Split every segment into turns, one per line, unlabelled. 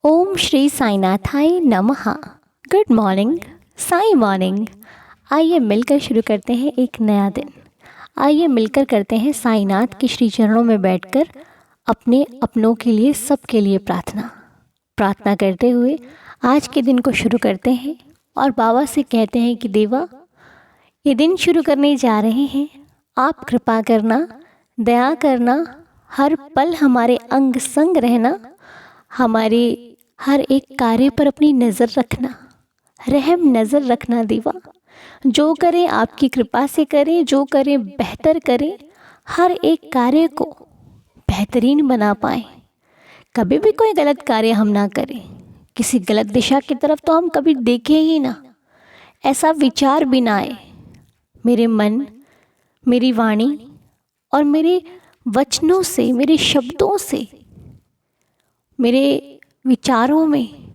ओम श्री साईनाथाय नमः। Good morning, Sai morning. आइए मिलकर शुरू करते हैं एक नया दिन। आइए मिलकर करते हैं साईनाथ के श्री चरणों में बैठकर अपने अपनों के लिए, सबके लिए प्रार्थना प्रार्थना करते हुए आज के दिन को शुरू करते हैं और बाबा से कहते हैं कि देवा, ये दिन शुरू करने जा रहे हैं, आप कृपा करना, दया करना, हर पल हमारे अंग संग रहना, हमारे हर एक कार्य पर अपनी नज़र रखना, रहम नज़र रखना देवा। जो करें आपकी कृपा से करें, जो करें बेहतर करें, हर एक कार्य को बेहतरीन बना पाएँ। कभी भी कोई गलत कार्य हम ना करें, किसी गलत दिशा की तरफ तो हम कभी देखें ही ना, ऐसा विचार भी ना आए मेरे मन, मेरी वाणी और मेरे वचनों से, मेरे शब्दों से, मेरे विचारों में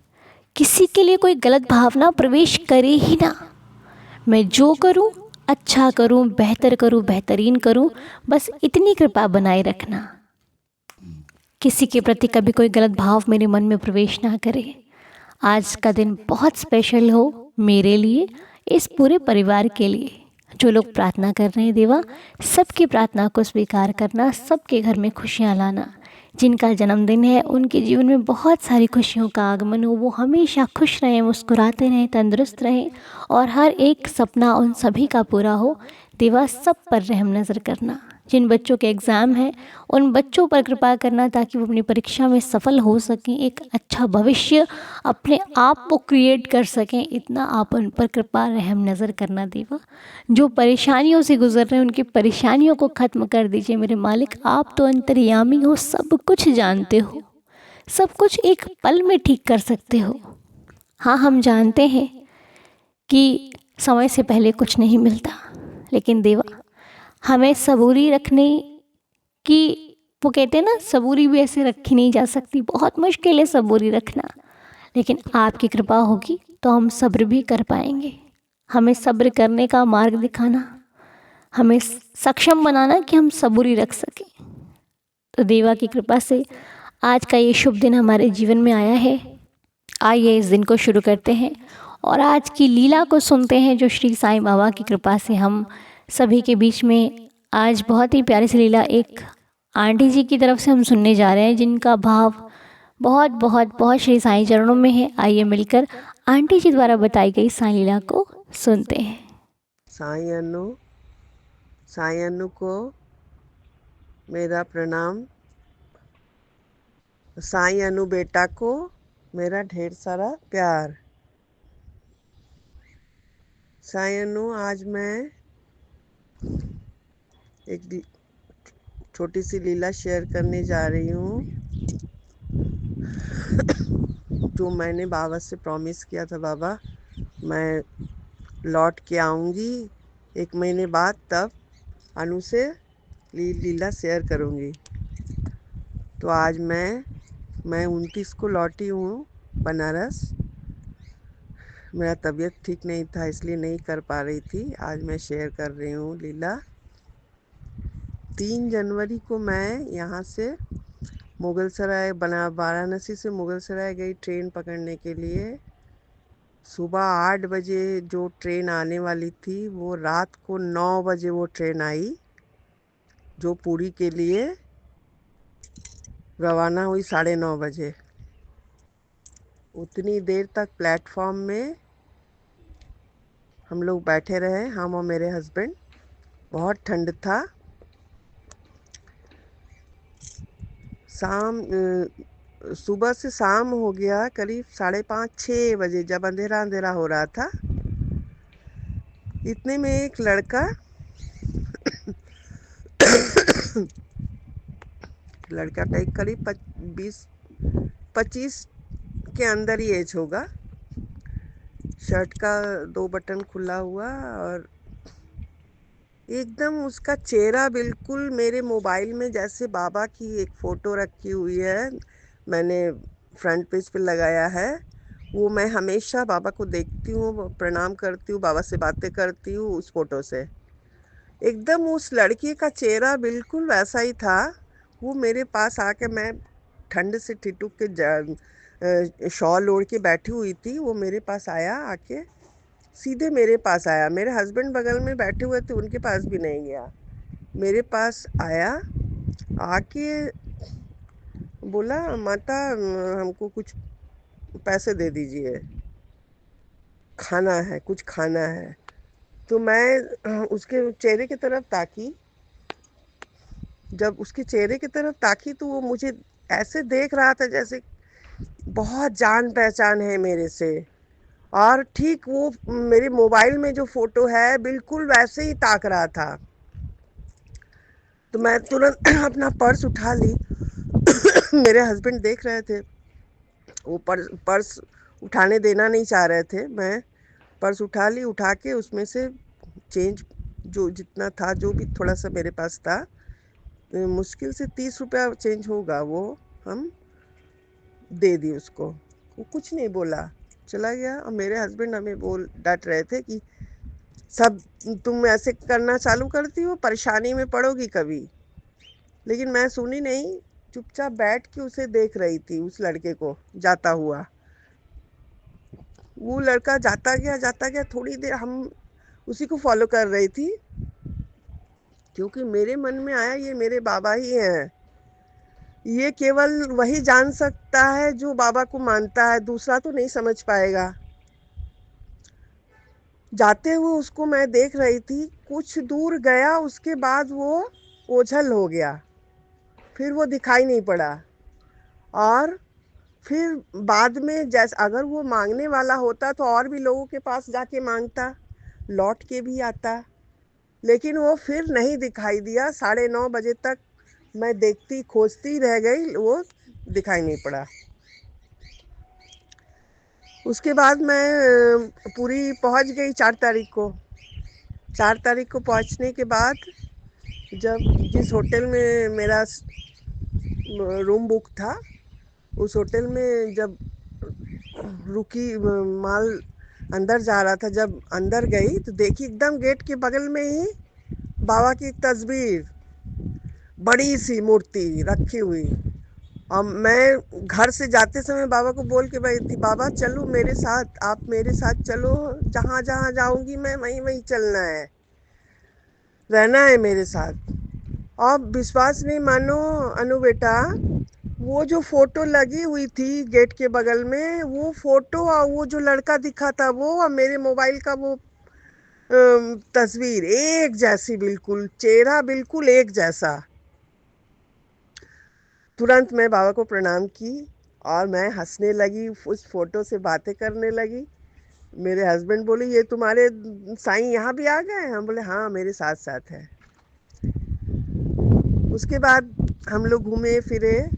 किसी के लिए कोई गलत भावना प्रवेश करे ही ना। मैं जो करूं अच्छा करूं, बेहतर करूं, बेहतरीन करूं, बस इतनी कृपा बनाए रखना। किसी के प्रति कभी कोई गलत भाव मेरे मन में प्रवेश ना करे। आज का दिन बहुत स्पेशल हो मेरे लिए, इस पूरे परिवार के लिए। जो लोग प्रार्थना कर रहे हैं देवा, सबकी प्रार्थना को स्वीकार करना, सबके घर में खुशियाँ लाना। जिनका जन्मदिन है उनके जीवन में बहुत सारी खुशियों का आगमन हो, वो हमेशा खुश रहें, मुस्कुराते रहें, तंदुरुस्त रहें और हर एक सपना उन सभी का पूरा हो। देवा, सब पर रहम नज़र करना। जिन बच्चों के एग्ज़ाम हैं उन बच्चों पर कृपा करना, ताकि वो अपनी परीक्षा में सफल हो सकें, एक अच्छा भविष्य अपने आप को क्रिएट कर सकें, इतना आप उन पर कृपा रहम नज़र करना देवा। जो परेशानियों से गुजर रहे हैं उनकी परेशानियों को ख़त्म कर दीजिए मेरे मालिक। आप तो अंतर्यामी हो, सब कुछ जानते हो, सब कुछ एक पल में ठीक कर सकते हो। हाँ, हम जानते हैं कि समय से पहले कुछ नहीं मिलता, लेकिन देवा हमें सबूरी रखने की, वो कहते हैं ना, सबूरी भी ऐसे रखी नहीं जा सकती, बहुत मुश्किल है सबूरी रखना, लेकिन आपकी कृपा होगी तो हम सब्र भी कर पाएंगे। हमें सब्र करने का मार्ग दिखाना, हमें सक्षम बनाना कि हम सबूरी रख सकें। तो देवा की कृपा से आज का ये शुभ दिन हमारे जीवन में आया है। आइए इस दिन को शुरू करते हैं और आज की लीला को सुनते हैं, जो श्री साईं बाबा की कृपा से हम सभी के बीच में आज बहुत ही प्यारी सी लीला एक आंटी जी की तरफ से हम सुनने जा रहे हैं, जिनका भाव बहुत बहुत बहुत श्री साईं चरणों में है। आइए मिलकर आंटी जी द्वारा बताई गई साईं लीला को सुनते हैं।
साईं अनु को मेरा प्रणाम। साईं अनु बेटा को मेरा ढेर सारा प्यार। साईं अनु, आज मैं एक छोटी सी लीला शेयर करने जा रही हूँ, जो मैंने बाबा से प्रॉमिस किया था। बाबा, मैं लौट के आऊँगी 1 महीने बाद, तब अनु से लीला शेयर करूँगी। तो आज मैं 29 को लौटी हूँ बनारस। मेरा तबीयत ठीक नहीं था, इसलिए नहीं कर पा रही थी। आज मैं शेयर कर रही हूँ लीला। 3 जनवरी को मैं यहाँ से मुगलसराय वाराणसी से मुगलसराय गई ट्रेन पकड़ने के लिए। सुबह 8 बजे जो ट्रेन आने वाली थी, वो रात को 9 बजे वो ट्रेन आई, जो पुरी के लिए रवाना हुई 9:30 बजे। उतनी देर तक प्लेटफॉर्म में हम लोग बैठे रहे, हम और मेरे हस्बैंड। बहुत ठंड था। सुबह से शाम हो गया, करीब 5:30-6 बजे, जब अंधेरा अंधेरा हो रहा था। इतने में एक लड़का लड़का का एक करीब 20-25 के अंदर ही एज होगा। शर्ट का 2 बटन खुला हुआ, और एकदम उसका चेहरा बिल्कुल मेरे मोबाइल में जैसे बाबा की एक फ़ोटो रखी हुई है, मैंने फ्रंट पेज पे लगाया है। वो मैं हमेशा बाबा को देखती हूँ, प्रणाम करती हूँ, बाबा से बातें करती हूँ उस फ़ोटो से। एकदम उस लड़की का चेहरा बिल्कुल वैसा ही था। वो मेरे पास आके, मैं ठंड से ठिठुक के शॉल ओढ़ के बैठी हुई थी, वो मेरे पास आया, आके सीधे मेरे पास आया। मेरे हस्बैंड बगल में बैठे हुए थे, उनके पास भी नहीं गया, मेरे पास आया, आके बोला, माता हमको कुछ पैसे दे दीजिए, खाना है, कुछ खाना है। तो मैं उसके चेहरे की तरफ ताकी। जब उसके चेहरे की तरफ ताकी तो वो मुझे ऐसे देख रहा था जैसे बहुत जान पहचान है मेरे से। और ठीक वो मेरे मोबाइल में जो फोटो है बिल्कुल वैसे ही ताक रहा था। तो मैं तुरंत अपना पर्स उठा ली। मेरे हस्बैंड देख रहे थे, वो पर्स उठाने देना नहीं चाह रहे थे। मैं पर्स उठा ली, उठा के उसमें से चेंज जो जितना था, जो भी थोड़ा सा मेरे पास था, मुश्किल से 30 रुपया चेंज होगा, वो हम दे दी उसको। वो कुछ नहीं बोला, चला गया। और मेरे हस्बैंड हमें बोल डांट रहे थे कि सब तुम ऐसे करना चालू करती हो, परेशानी में पड़ोगी कभी। लेकिन मैं सुनी नहीं, चुपचाप बैठ के उसे देख रही थी, उस लड़के को जाता हुआ। वो लड़का जाता गया, थोड़ी देर हम उसी को फॉलो कर रही थी, क्योंकि मेरे मन में आया ये मेरे बाबा ही हैं। ये केवल वही जान सकता है जो बाबा को मानता है, दूसरा तो नहीं समझ पाएगा। जाते हुए उसको मैं देख रही थी, कुछ दूर गया, उसके बाद वो ओझल हो गया, फिर वो दिखाई नहीं पड़ा। और फिर बाद में जैसे अगर वो मांगने वाला होता तो और भी लोगों के पास जाके मांगता, लौट के भी आता। लेकिन वो फिर नहीं दिखाई दिया। 9:30 बजे तक मैं देखती, खोजती रह गई, वो दिखाई नहीं पड़ा। उसके बाद मैं पूरी पहुंच गई 4 तारीख को। 4 तारीख को पहुंचने के बाद जब जिस होटल में मेरा रूम बुक था, उस होटल में जब रुकी, माल अंदर जा रहा था, जब अंदर गई तो देखी एकदम गेट के बगल में ही बाबा की तस्वीर, बड़ी सी मूर्ति रखी हुई। और मैं घर से जाते समय बाबा को बोल के गई थी, बाबा चलो मेरे साथ, आप मेरे साथ चलो, जहाँ जहाँ जाऊंगी मैं वहीं वहीं चलना है, रहना है मेरे साथ। आप विश्वास नहीं मानो अनु बेटा, वो जो फोटो लगी हुई थी गेट के बगल में, वो फोटो और वो जो लड़का दिखा था वो, और मेरे मोबाइल का वो तस्वीर एक जैसी, बिल्कुल चेहरा बिल्कुल एक जैसा। तुरंत मैं बाबा को प्रणाम की और मैं हंसने लगी, उस फोटो से बातें करने लगी। मेरे हस्बैंड बोले, ये तुम्हारे साईं यहाँ भी आ गए? हम बोले हाँ, मेरे साथ साथ है। उसके बाद हम लोग घूमे फिरे,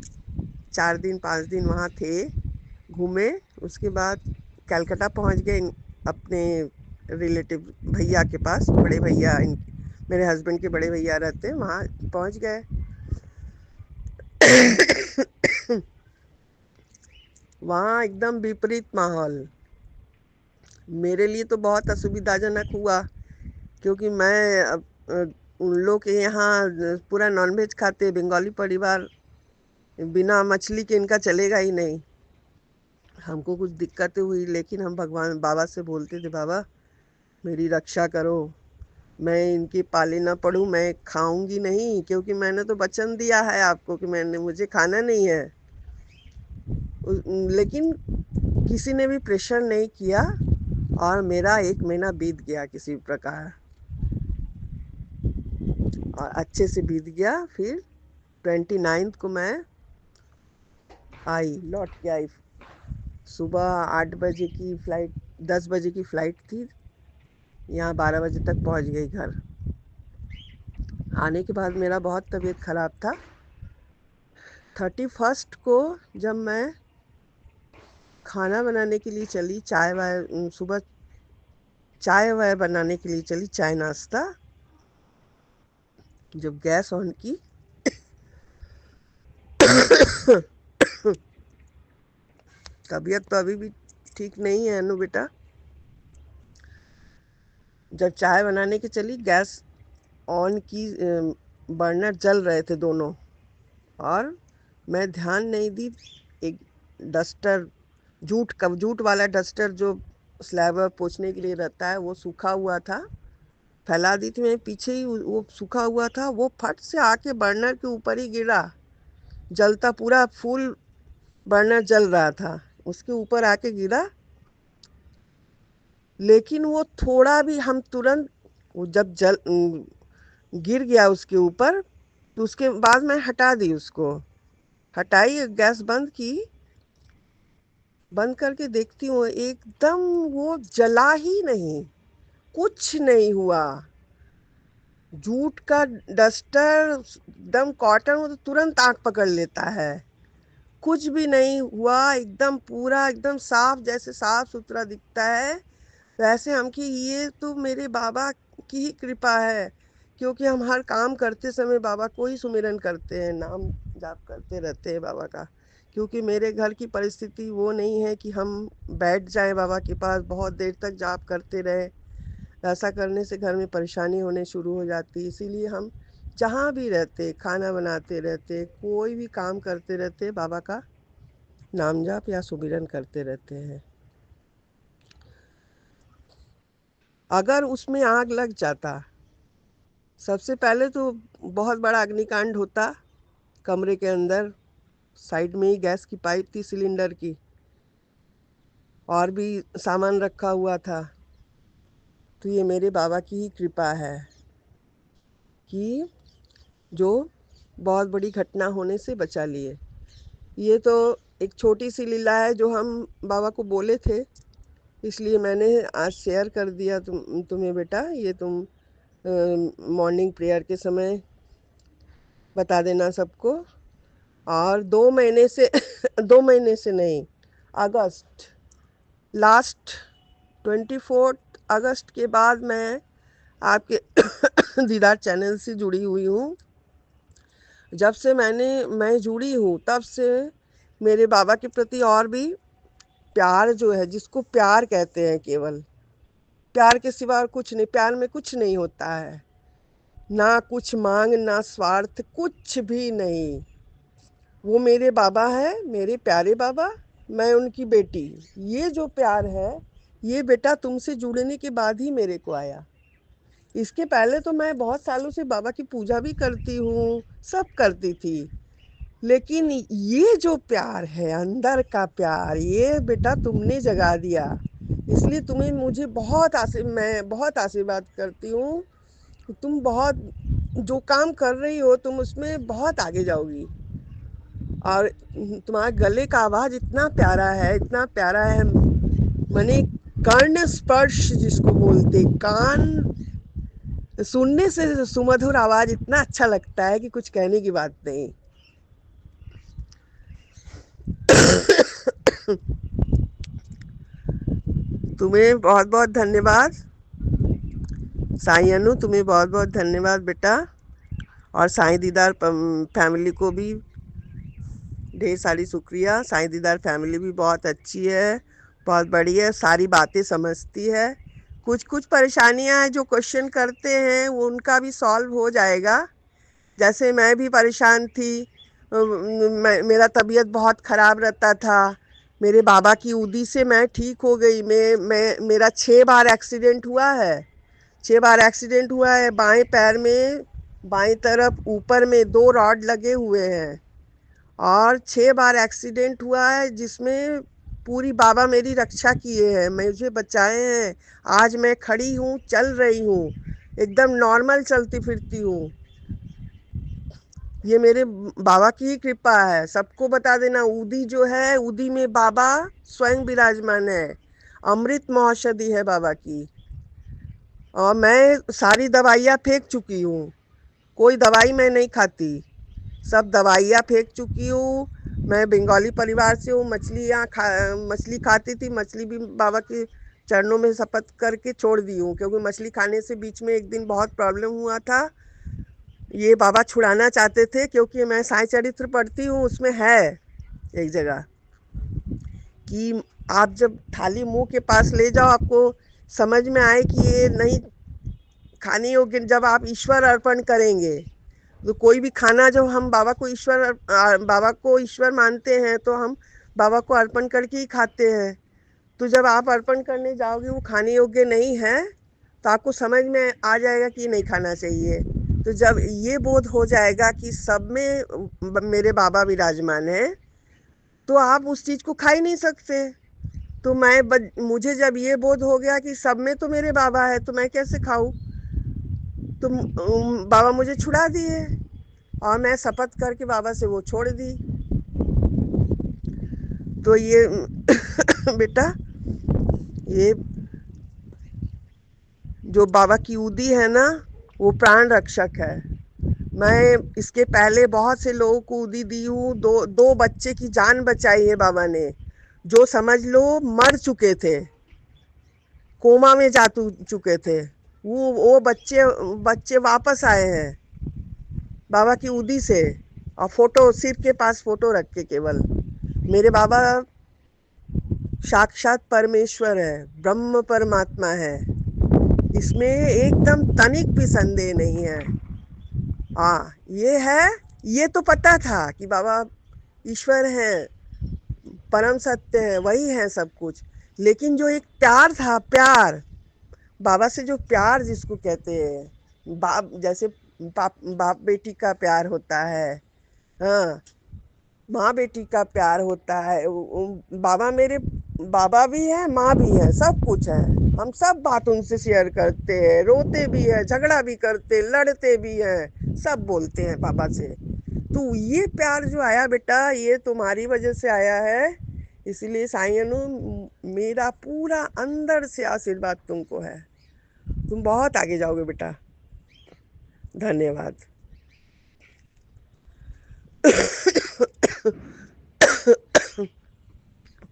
4 दिन 5 दिन वहाँ थे, घूमे। उसके बाद कलकत्ता पहुँच गए अपने रिलेटिव भैया के पास, बड़े भैया, मेरे हस्बैंड के बड़े भैया रहते हैं वहाँ, पहुँच गए। वहाँ एकदम विपरीत माहौल, मेरे लिए तो बहुत असुविधाजनक हुआ, क्योंकि मैं उन लोग के यहाँ पूरा नॉनवेज खाते, बंगाली परिवार, बिना मछली के इनका चलेगा ही नहीं। हमको कुछ दिक्कतें हुई, लेकिन हम भगवान बाबा से बोलते थे, बाबा मेरी रक्षा करो, मैं इनके पाले ना पड़ूं, मैं खाऊंगी नहीं, क्योंकि मैंने तो वचन दिया है आपको कि मैंने मुझे खाना नहीं है। लेकिन किसी ने भी प्रेशर नहीं किया और मेरा 1 महीना बीत गया किसी प्रकार, और अच्छे से बीत गया। फिर 29 को मैं लौट के आई। सुबह 8 बजे की फ़्लाइट, 10 बजे की फ़्लाइट थी, यहाँ 12 बजे तक पहुँच गई घर। आने के बाद मेरा बहुत तबीयत ख़राब था। 31 को जब मैं खाना बनाने के लिए चली, चाय वाय, सुबह चाय वाय बनाने के लिए चली, चाय नाश्ता, जब गैस ऑन की तबीयत तो अभी भी ठीक नहीं है अनु बेटा। जब चाय बनाने की चली, गैस ऑन की, बर्नर जल रहे थे दोनों, और मैं ध्यान नहीं दी, एक डस्टर, जूट वाला डस्टर जो स्लैब पोंछने के लिए रहता है, वो सूखा हुआ था, फैला दी थी मैं पीछे ही, वो सूखा हुआ था, वो फट से आके बर्नर के ऊपर ही गिरा, जलता पूरा फुल बर्नर जल रहा था, उसके ऊपर आके गिरा। लेकिन वो थोड़ा भी हम तुरंत, वो जब गिर गया उसके ऊपर, तो उसके बाद मैं हटा दी उसको, हटाई, गैस बंद की, बंद करके देखती हूँ एकदम वो जला ही नहीं, कुछ नहीं हुआ। जूट का डस्टर एकदम कॉटन, वो तो तुरंत आग पकड़ लेता है, कुछ भी नहीं हुआ, एकदम पूरा एकदम साफ, जैसे साफ सुथरा दिखता है वैसे। हम कि ये तो मेरे बाबा की ही कृपा है, क्योंकि हम हर काम करते समय बाबा को ही सुमिरन करते हैं, नाम जाप करते रहते हैं बाबा का। क्योंकि मेरे घर की परिस्थिति वो नहीं है कि हम बैठ जाएं बाबा के पास बहुत देर तक जाप करते रहे, ऐसा करने से घर में परेशानी होने शुरू हो जाती है। इसीलिए हम जहाँ भी रहते, खाना बनाते रहते, कोई भी काम करते रहते, बाबा का नाम जाप या सुमिरन करते रहते हैं। अगर उसमें आग लग जाता, सबसे पहले तो बहुत बड़ा अग्निकांड होता कमरे के अंदर, साइड में ही गैस की पाइप थी सिलेंडर की, और भी सामान रखा हुआ था। तो ये मेरे बाबा की ही कृपा है कि जो बहुत बड़ी घटना होने से बचा लिए। ये तो एक छोटी सी लीला है जो हम बाबा को बोले थे, इसलिए मैंने आज शेयर कर दिया तुम्हें बेटा। ये तुम मॉर्निंग प्रेयर के समय बता देना सबको। और 2 महीने से 2 महीने से नहीं, अगस्त, लास्ट 24 अगस्त के बाद मैं आपके दीदार चैनल से जुड़ी हुई हूँ। जब से मैं जुड़ी हूँ तब से मेरे बाबा के प्रति और भी प्यार जो है, जिसको प्यार कहते हैं, केवल प्यार के सिवा और कुछ नहीं, प्यार में कुछ नहीं होता है, ना कुछ मांग ना स्वार्थ, कुछ भी नहीं। वो मेरे बाबा है, मेरे प्यारे बाबा, मैं उनकी बेटी। ये जो प्यार है, ये बेटा तुमसे जुड़ने के बाद ही मेरे को आया। इसके पहले तो मैं बहुत सालों से बाबा की पूजा भी करती हूँ, सब करती थी, लेकिन ये जो प्यार है, अंदर का प्यार, ये बेटा तुमने जगा दिया। इसलिए तुम्हें मुझे मैं बहुत आशीर्वाद करती हूँ। तुम बहुत जो काम कर रही हो, तुम उसमें बहुत आगे जाओगी। और तुम्हारे गले का आवाज इतना प्यारा है, इतना प्यारा है, माने कर्ण स्पर्श जिसको बोलते, कान सुनने से सुमधुर आवाज इतना अच्छा लगता है कि कुछ कहने की बात नहीं। तुम्हें बहुत बहुत धन्यवाद साईं अनु, तुम्हें बहुत बहुत धन्यवाद बेटा। और साईं दीदार फैमिली को भी ढेर सारी शुक्रिया। साईं दीदार फैमिली भी बहुत अच्छी है, बहुत बड़ी है, सारी बातें समझती है। कुछ कुछ परेशानियां हैं जो क्वेश्चन करते हैं, वो उनका भी सॉल्व हो जाएगा। जैसे मैं भी परेशान थी, मेरा तबीयत बहुत ख़राब रहता था, मेरे बाबा की उदी से मैं ठीक हो गई। मेरा 6 बार एक्सीडेंट हुआ है, 6 बार एक्सीडेंट हुआ है। बाएं पैर में बाएं तरफ ऊपर में 2 रॉड लगे हुए हैं, और 6 बार एक्सीडेंट हुआ है, जिसमें पूरी बाबा मेरी रक्षा किए हैं, मुझे बचाए हैं। आज मैं खड़ी हूँ, चल रही हूँ, एकदम नॉर्मल चलती फिरती हूँ। ये मेरे बाबा की ही कृपा है। सबको बता देना, उदी जो है, उदी में बाबा स्वयं विराजमान है, अमृत महौषधि है बाबा की। और मैं सारी दवाइयाँ फेंक चुकी हूँ, कोई दवाई मैं नहीं खाती, सब दवाइयाँ फेंक चुकी हूँ। मैं बंगाली परिवार से हूँ, मछली खाती थी, मछली भी बाबा के चरणों में शपथ करके छोड़ दी हूँ, क्योंकि मछली खाने से बीच में एक दिन बहुत प्रॉब्लम हुआ था। ये बाबा छुड़ाना चाहते थे, क्योंकि मैं साईं चरित्र पढ़ती हूँ, उसमें है एक जगह कि आप जब थाली मुंह के पास ले जाओ, आपको समझ में आए कि ये नहीं खाने योग्य, जब आप ईश्वर अर्पण करेंगे, तो कोई भी खाना, जब हम बाबा को ईश्वर मानते हैं, तो हम बाबा को अर्पण करके ही खाते हैं। तो जब आप अर्पण करने जाओगे वो खाने योग्य नहीं है तो आपको समझ में आ जाएगा कि नहीं खाना चाहिए। तो जब ये बोध हो जाएगा कि सब में मेरे बाबा विराजमान है तो आप उस चीज़ को खा ही नहीं सकते। तो मुझे जब ये बोध हो गया कि सब में तो मेरे बाबा है तो मैं कैसे खाऊं, तो बाबा मुझे छुड़ा दिए और मैं शपथ करके बाबा से वो छोड़ दी। तो ये बेटा, ये जो बाबा की उदी है ना वो प्राण रक्षक है। मैं इसके पहले बहुत से लोगों को उदी दी हूँ। दो बच्चे की जान बचाई है बाबा ने, जो समझ लो मर चुके थे, कोमा में जा चुके थे। वो बच्चे वापस आए हैं बाबा की उदी से, और फोटो सिर के पास फोटो रख के केवल। मेरे बाबा साक्षात परमेश्वर है, ब्रह्म परमात्मा है, इसमें एकदम तनिक भी संदेह नहीं है। हाँ ये है, ये तो पता था कि बाबा ईश्वर है, परम सत्य है, वही है सब कुछ। लेकिन जो एक प्यार था, प्यार बाबा से जो प्यार जिसको कहते हैं, जैसे बाप बेटी का प्यार होता है, हाँ माँ बेटी का प्यार होता है। बाबा मेरे बाबा भी है, माँ भी है, सब कुछ है। हम सब बात उनसे शेयर करते हैं, रोते भी है, झगड़ा भी करते, लड़ते भी हैं, सब बोलते हैं बाबा से। तो ये प्यार जो आया बेटा, ये तुम्हारी वजह से आया है। इसलिए साईं अनु, मेरा पूरा अंदर से आशीर्वाद तुमको है, तुम बहुत आगे जाओगे बेटा। धन्यवाद।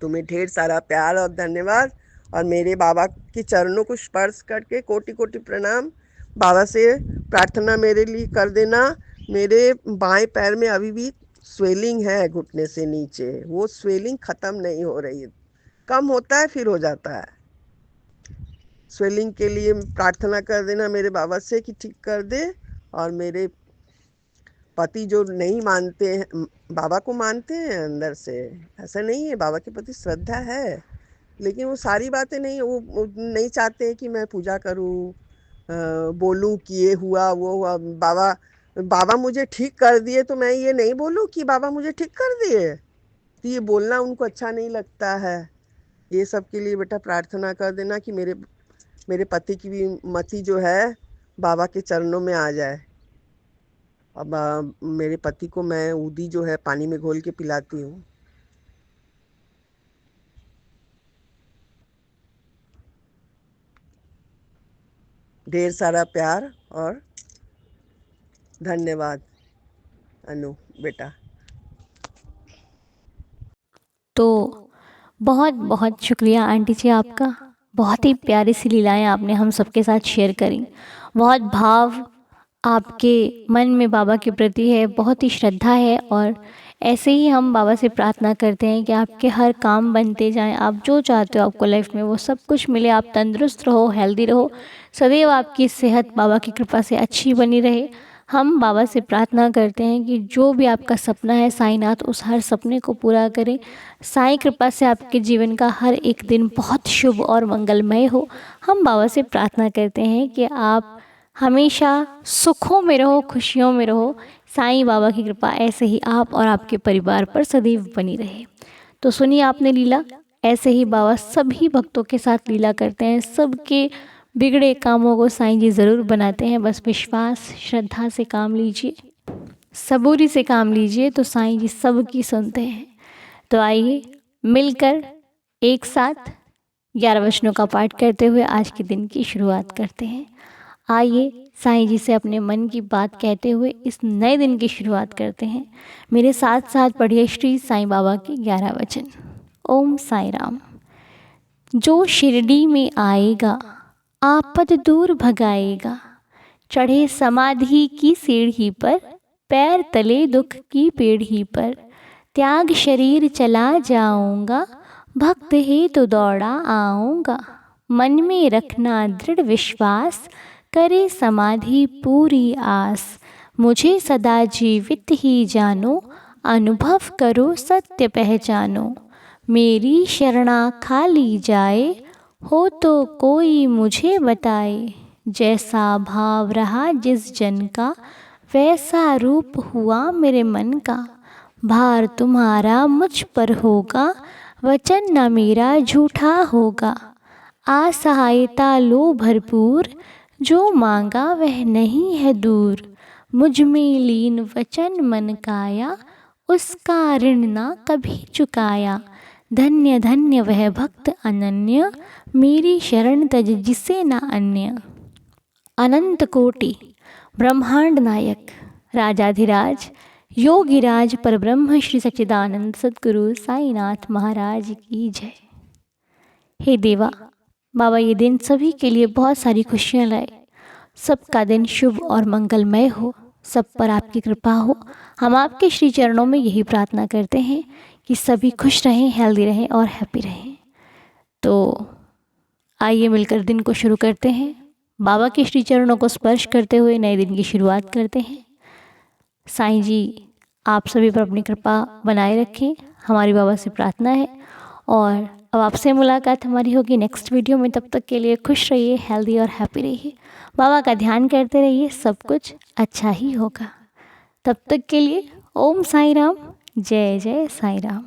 तुम्हें ढेर सारा प्यार और धन्यवाद, और मेरे बाबा के चरणों को स्पर्श करके कोटि कोटि प्रणाम। बाबा से प्रार्थना मेरे लिए कर देना। मेरे बाएं पैर में अभी भी स्वेलिंग है, घुटने से नीचे वो स्वेलिंग ख़त्म नहीं हो रही है, कम होता है फिर हो जाता है। स्वेलिंग के लिए प्रार्थना कर देना मेरे बाबा से कि ठीक कर दे। और मेरे पति जो नहीं मानते हैं, बाबा को मानते हैं अंदर से, ऐसा नहीं है, बाबा के प्रति श्रद्धा है, लेकिन वो सारी बातें नहीं, वो नहीं चाहते कि मैं पूजा करूं, बोलूं कि ये हुआ वो हुआ। बाबा बाबा मुझे ठीक कर दिए तो मैं ये नहीं बोलूं कि बाबा मुझे ठीक कर दिए, तो ये बोलना उनको अच्छा नहीं लगता है। ये सब के लिए बेटा प्रार्थना कर देना कि मेरे पति की भी मति जो है बाबा के चरणों में आ जाए। अब मेरे पति को मैं उदी जो है पानी में घोल के पिलाती हूँ। ढेर सारा प्यार और धन्यवाद अनु बेटा।
तो बहुत बहुत शुक्रिया आंटी जी आपका। बहुत ही प्यारी सी लीलाएं आपने हम सबके साथ शेयर करी। बहुत भाव आपके मन में बाबा के प्रति है, बहुत ही श्रद्धा है, और ऐसे ही हम बाबा से प्रार्थना करते हैं कि आपके हर काम बनते जाएं, आप जो चाहते हो आपको लाइफ में वो सब कुछ मिले, आप तंदुरुस्त रहो, हेल्दी रहो, सदैव आपकी सेहत बाबा की कृपा से अच्छी बनी रहे। हम बाबा से प्रार्थना करते हैं कि जो भी आपका सपना है साईनाथ उस हर सपने को पूरा करें। साईं कृपा से आपके जीवन का हर एक दिन बहुत शुभ और मंगलमय हो। हम बाबा से प्रार्थना करते हैं कि आप हमेशा सुखों में रहो, खुशियों में रहो। साईं बाबा की कृपा ऐसे ही आप और आपके परिवार पर सदैव बनी रहे। तो सुनिए आपने लीला, ऐसे ही बाबा सभी भक्तों के साथ लीला करते हैं, सबके बिगड़े कामों को साईं जी ज़रूर बनाते हैं। बस विश्वास श्रद्धा से काम लीजिए, सबूरी से काम लीजिए, तो साईं जी सबकी सुनते हैं। तो आइए मिलकर एक साथ 11 वचनों का पाठ करते हुए आज के दिन की शुरुआत करते हैं। आइए साईं जी से अपने मन की बात कहते हुए इस नए दिन की शुरुआत करते हैं। मेरे साथ साथ पढ़िए श्री साईं बाबा के 11 वचन। ओम साईं राम। जो शिरडी में आएगा आपद दूर भगाएगा, चढ़े समाधि की सीढ़ी पर, पैर तले दुख की पीढ़ी पर, त्याग शरीर चला जाऊंगा, भक्त है तो दौड़ा आऊंगा, मन में रखना दृढ़ विश्वास, करे समाधि पूरी आस, मुझे सदा जीवित ही जानो, अनुभव करो सत्य पहचानो, मेरी शरणा खा ली जाए, हो तो कोई मुझे बताए। जैसा भाव रहा जिस जन का, वैसा रूप हुआ मेरे मन का। भार तुम्हारा मुझ पर होगा, वचन न मेरा झूठा होगा। असहायता लो भरपूर, जो मांगा वह नहीं है दूर। मुझ में लीन वचन मन काया, उसका ऋण ना कभी चुकाया। धन्य धन्य वह भक्त अनन्य, मेरी शरण तज जिसे न अन्य। अनंत कोटि ब्रह्मांड नायक राजाधिराज योगिराज परब्रह्म श्री सच्चिदानंद सद्गुरु साईनाथ महाराज की जय। हे देवा, बाबा ये दिन सभी के लिए बहुत सारी खुशियाँ लाए। सबका दिन शुभ और मंगलमय हो, सब पर आपकी कृपा हो। हम आपके श्री चरणों में यही प्रार्थना करते हैं कि सभी खुश रहें, हेल्दी रहें और हैप्पी रहें। तो आइए मिलकर दिन को शुरू करते हैं। बाबा के श्री चरणों को स्पर्श करते हुए नए दिन की शुरुआत करते हैं। साईं जी आप सभी पर अपनी कृपा बनाए रखें, हमारी बाबा से प्रार्थना है। और अब आपसे मुलाकात हमारी होगी नेक्स्ट वीडियो में। तब तक के लिए खुश रहिए, हेल्दी और हैप्पी रहिए। बाबा का ध्यान करते रहिए, सब कुछ अच्छा ही होगा। तब तक के लिए ओम साई राम, जय जय साई राम।